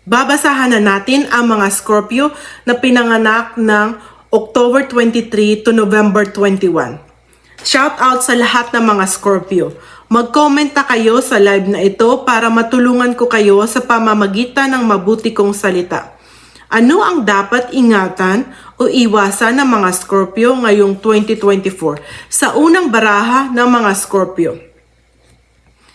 Babasahan na natin ang mga Scorpio na pinanganak ng October 23 to November 21. Shout out sa lahat ng mga Scorpio. Mag-comment na kayo sa live na ito para matulungan ko kayo sa pamamagitan ng mabuti kong salita. Ano ang dapat ingatan o iwasan ng mga Scorpio ngayong 2024 sa unang baraha ng mga Scorpio?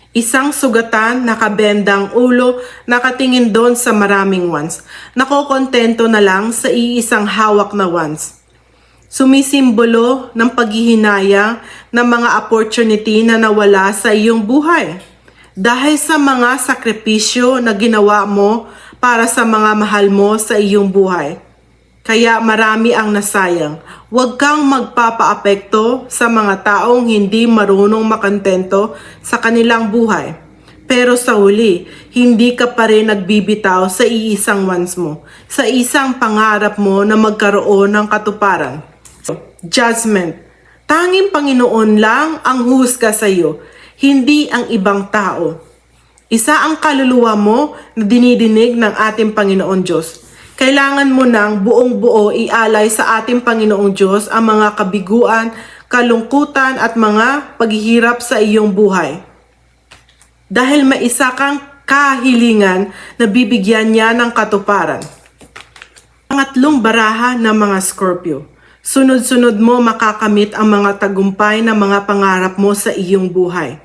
Isang sugatan, nakabendang ulo, nakatingin doon sa maraming wands. Nakokontento na lang sa iisang hawak na wands. Sumisimbolo ng paghihinayang ng mga opportunity na nawala sa iyong buhay. Dahil sa mga sakripisyo na ginawa mo para sa mga mahal mo sa iyong buhay. Kaya marami ang nasayang. Huwag kang magpapaapekto sa mga taong hindi marunong makantento sa kanilang buhay. Pero sa huli, hindi ka pa rin nagbibitaw sa iisang wants mo, sa isang pangarap mo na magkaroon ng katuparan. Judgment. Tanging Panginoon lang ang husga sa iyo, hindi ang ibang tao. Isa ang kaluluwa mo na dinidinig ng ating Panginoon Diyos. Kailangan mo nang buong buo ialay sa ating Panginoong Diyos ang mga kabiguan, kalungkutan at mga paghihirap sa iyong buhay. Dahil may isa kang kahilingan na bibigyan niya ng katuparan. Pangatlong baraha ng mga Scorpio. Sunod-sunod mo makakamit ang mga tagumpay na mga pangarap mo sa iyong buhay.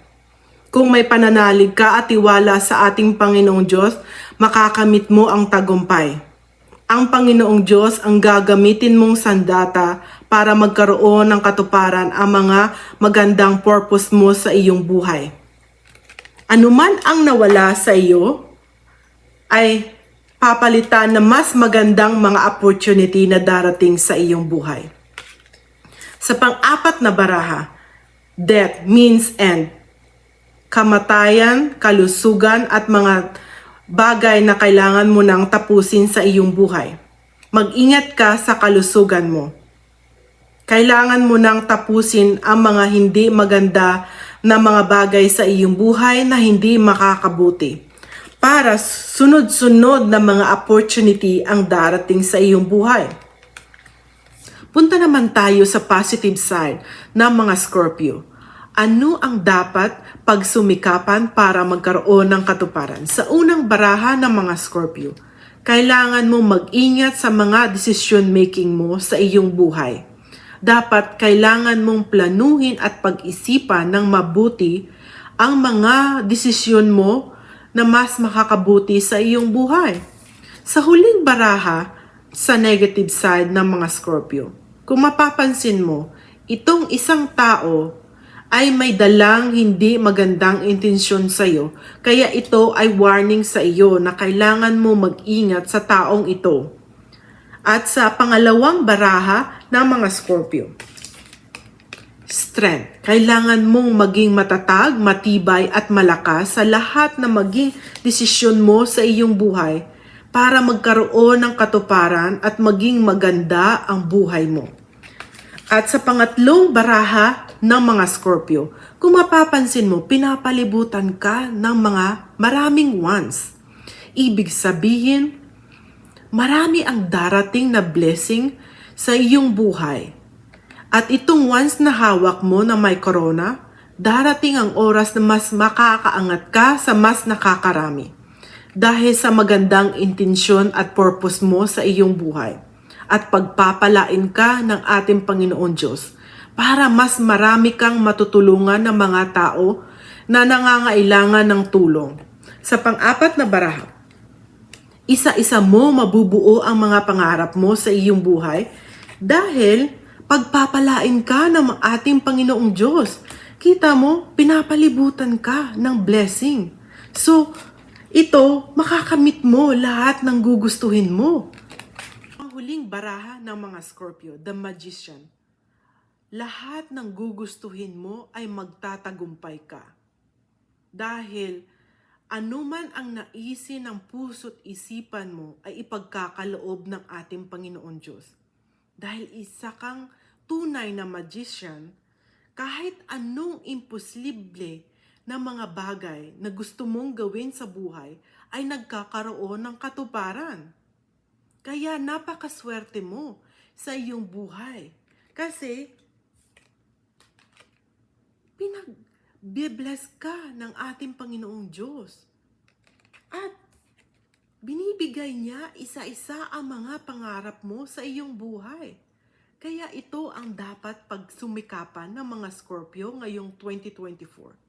Kung may pananalig ka at tiwala sa ating Panginoong Diyos, makakamit mo ang tagumpay. Ang Panginoong Diyos ang gagamitin mong sandata para magkaroon ng katuparan ang mga magandang purpose mo sa iyong buhay. Anuman ang nawala sa iyo ay papalitan na mas magandang mga opportunity na darating sa iyong buhay. Sa pang-apat na baraha, death means end. Kamatayan, kalusugan at mga bagay na kailangan mo nang tapusin sa iyong buhay. Mag-ingat ka sa kalusugan mo. Kailangan mo nang tapusin ang mga hindi maganda na mga bagay sa iyong buhay na hindi makakabuti. Para sunod-sunod na mga opportunity ang darating sa iyong buhay. Punta naman tayo sa positive side ng mga Scorpio. Ano ang dapat pagsumikapan para magkaroon ng katuparan? Sa unang baraha ng mga Scorpio, kailangan mo mag-ingat sa mga decision making mo sa iyong buhay. Dapat kailangan mong planuhin at pag-isipan ng mabuti ang mga desisyon mo na mas makakabuti sa iyong buhay. Sa huling baraha, sa negative side ng mga Scorpio, kung mapapansin mo, itong isang tao ay may dalang hindi magandang intensyon sa iyo, kaya ito ay warning sa iyo na kailangan mo mag-ingat sa taong ito. At sa pangalawang baraha ng mga Scorpio, strength. Kailangan mong maging matatag, matibay at malakas sa lahat na maging desisyon mo sa iyong buhay para magkaroon ng katuparan at maging maganda ang buhay mo. At sa pangatlong baraha ng mga Scorpio, kung mapapansin mo, pinapalibutan ka ng mga maraming wands. Ibig sabihin, marami ang darating na blessing sa iyong buhay. At itong wands na hawak mo na may corona, darating ang oras na mas makakaangat ka sa mas nakakarami. Dahil sa magandang intensyon at purpose mo sa iyong buhay. At pagpapalain ka ng ating Panginoon Diyos para mas marami kang matutulungan ng mga tao na nangangailangan ng tulong. Sa pang-apat na baraha, isa-isa mo mabubuo ang mga pangarap mo sa iyong buhay dahil pagpapalain ka ng ating Panginoong Diyos. Kita mo, pinapalibutan ka ng blessing. So, ito, makakamit mo lahat ng gugustuhin mo. Huling baraha ng mga Scorpio, the Magician. Lahat ng gugustuhin mo ay magtatagumpay ka. Dahil anuman ang naisin ng puso't isipan mo ay ipagkakaloob ng ating Panginoon Diyos. Dahil isa kang tunay na magician, kahit anong imposible na mga bagay na gusto mong gawin sa buhay ay nagkakaroon ng katuparan. Kaya napakaswerte mo sa iyong buhay. Kasi pinag-bless ka ng ating Panginoong Diyos. At binibigay niya isa-isa ang mga pangarap mo sa iyong buhay. Kaya ito ang dapat pagsumikapan ng mga Scorpio ngayong 2024.